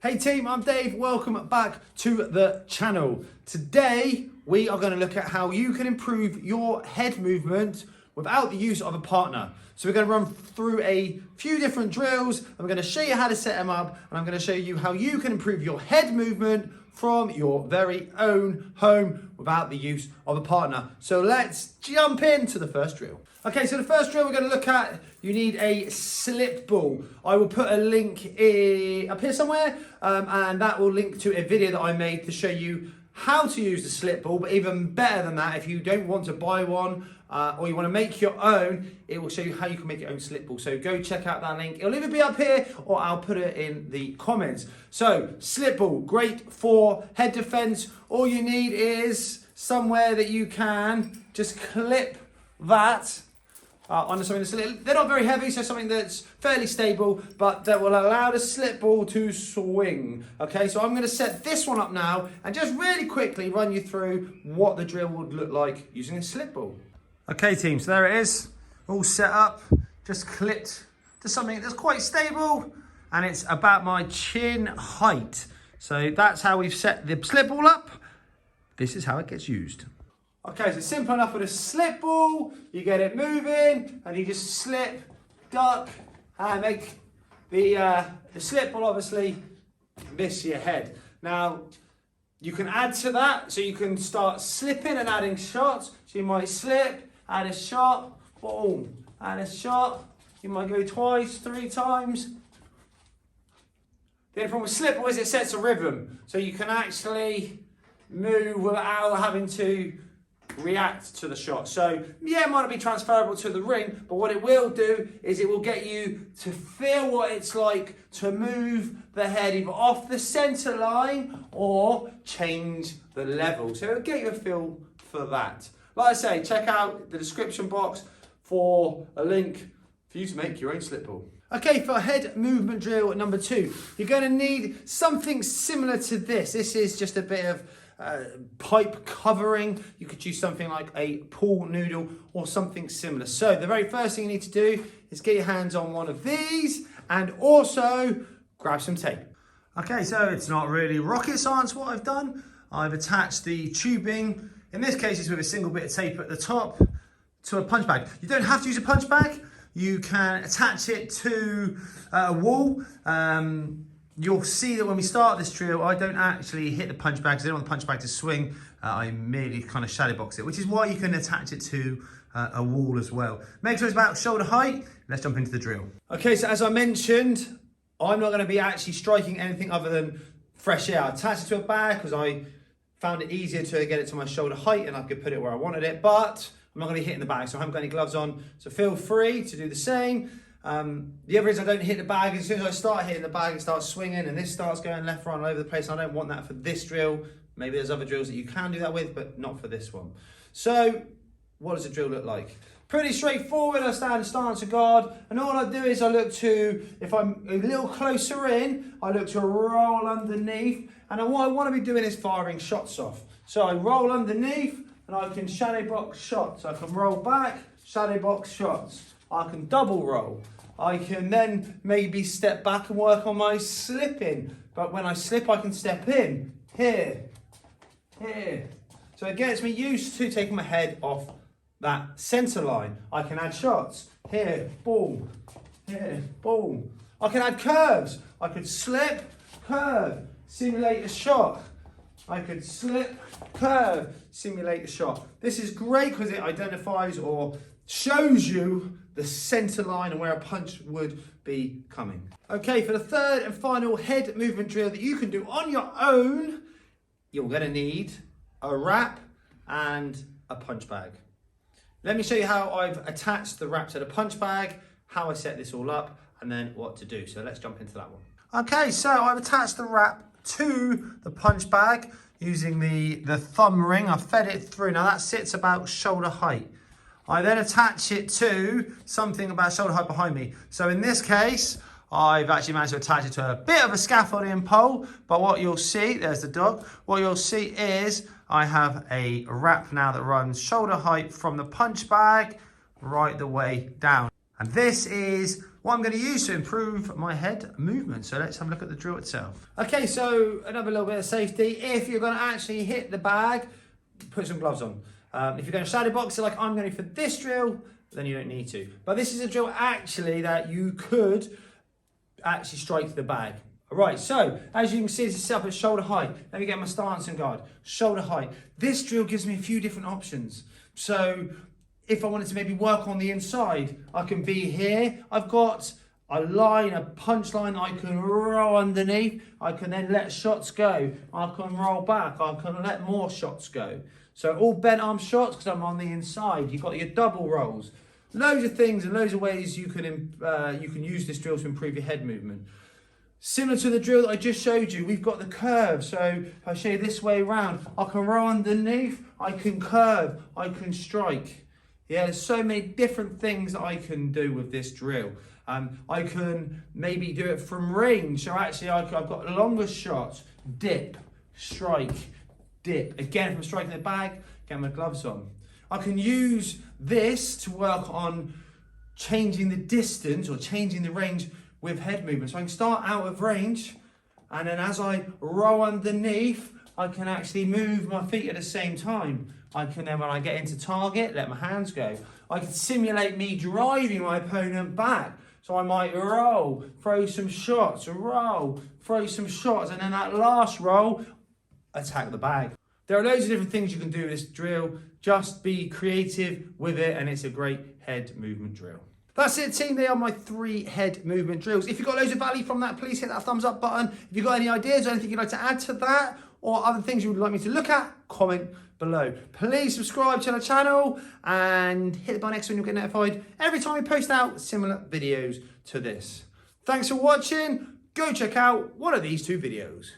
Hey team, I'm Dave. Welcome back to the channel. Today, we are going to look at how you can improve your head movement without the use of a partner. So we're going to run through a few different drills. I'm going to show you how to set them up, and I'm going to show you how you can improve your head movement from your very own home without the use of a partner. So let's jump into the first drill. Okay, so the first drill we're going to look at, you need a slip ball. I will put a link up here somewhere, and that will link to a video that I made to show you how to use the slip ball. But even better than that, if you don't want to buy one or you want to make your own, it will show you how you can make your own slip ball. So go check out that link. It'll either be up here or I'll put it in the comments. So slip ball, great for head defense. All you need is somewhere that you can just clip that onto something that's they're not very heavy, so something that's fairly stable, but that will allow the slip ball to swing. Okay, so I'm going to set this one up now and just really quickly run you through what the drill would look like using a slip ball. Okay team, so there it is, all set up, just clipped to something that's quite stable, and it's about my chin height. So that's how we've set the slip ball up. This is how it gets used. Okay, so simple enough with a slip ball. You get it moving, and you just slip, duck, and make the slip ball obviously miss your head. Now, you can add to that, so you can start slipping and adding shots. So you might slip, add a shot, boom, add a shot. You might go twice, 3 times. The only problem with slip ball is it sets a rhythm, so you can actually move without having to react to the shot. So yeah, it might not be transferable to the ring, but what it will do is it will get you to feel what it's like to move the head either off the center line or change the level. So it'll get you a feel for that. Like I say, check out the description box for a link for you to make your own slip ball. Okay, for head movement drill number 2, you're going to need something similar to this. This is just a bit of pipe covering. You could use something like a pool noodle or something similar. So the very first thing you need to do is get your hands on one of these and also grab some tape. Okay, so it's not really rocket science what I've done. I've attached the tubing, in this case it's with a single bit of tape at the top, to a punch bag. You don't have to use a punch bag. You can attach it to a wall. You'll see that when we start this drill, I don't actually hit the punch bag because I don't want the punch bag to swing. I merely kind of shadow box it, which is why you can attach it to a wall as well. Make sure it's about shoulder height. Let's jump into the drill. Okay, so as I mentioned, I'm not going to be actually striking anything other than fresh air. I attached it to a bag because I found it easier to get it to my shoulder height and I could put it where I wanted it, but I'm not going to be hitting the bag, so I haven't got any gloves on. So feel free to do the same. The other reason I don't hit the bag is as soon as I start hitting the bag and start swinging and this starts going left, right, all over the place. I don't want that for this drill. Maybe there's other drills that you can do that with, but not for this one. So what does the drill look like? Pretty straightforward. I stand in stance of guard, and all I do is I look to, if I'm a little closer in, I look to roll underneath, and what I want to be doing is firing shots off. So I roll underneath and I can shadow box shots. I can roll back, shadow box shots. I can double roll. I can then maybe step back and work on my slipping. But when I slip, I can step in, here, here. So it gets me used to taking my head off that center line. I can add shots, here, boom, here, boom. I can add curves. I could slip, curve, simulate a shot. I could slip, curve, simulate a shot. This is great because it identifies or shows you the center line and where a punch would be coming. Okay, for the third and final head movement drill that you can do on your own, you're going to need a wrap and a punch bag. Let me show you how I've attached the wrap to the punch bag, how I set this all up, and then what to do. So let's jump into that one. Okay, so I've attached the wrap to the punch bag using the thumb ring. I've fed it through. Now that sits about shoulder height. I then attach it to something about shoulder height behind me. So in this case, I've actually managed to attach it to a bit of a scaffolding pole, but what you'll see, there's the dog, what you'll see is I have a wrap now that runs shoulder height from the punch bag right the way down. And this is what I'm going to use to improve my head movement. So let's have a look at the drill itself. Okay, so another little bit of safety. If you're going to actually hit the bag, put some gloves on. If you're going to shadow box it like I'm going to for this drill, then you don't need to. But this is a drill actually that you could actually strike the bag. All right, so as you can see, this is set up at shoulder height. Let me get my stance and guard. Shoulder height. This drill gives me a few different options. So if I wanted to maybe work on the inside, I can be here. I've got a line, a punch line I can roll underneath. I can then let shots go. I can roll back. I can let more shots go. So all bent arm shots because I'm on the inside. You've got your double rolls. Loads of things and loads of ways you can use this drill to improve your head movement. Similar to the drill that I just showed you, we've got the curve. So if I show you this way around, I can roll underneath, I can curve, I can strike. Yeah, there's so many different things that I can do with this drill. I can maybe do it from range. So actually I've got longer shots, dip, strike, dip. Again, if I'm striking the bag, get my gloves on. I can use this to work on changing the distance or changing the range with head movement. So I can start out of range, and then as I roll underneath, I can actually move my feet at the same time. I can then, when I get into target, let my hands go. I can simulate me driving my opponent back. So I might roll, throw some shots, roll, throw some shots, and then that last roll, attack the bag. There are loads of different things you can do with this drill. Just be creative with it, and it's a great head movement drill. That's it, team. They are my 3 head movement drills. If you got loads of value from that, please hit that thumbs up button. If you've got any ideas or anything you'd like to add to that, or other things you would like me to look at, comment below. Please subscribe to the channel and hit the bell next one, you'll get notified every time we post out similar videos to this. Thanks for watching. Go check out one of these 2 videos.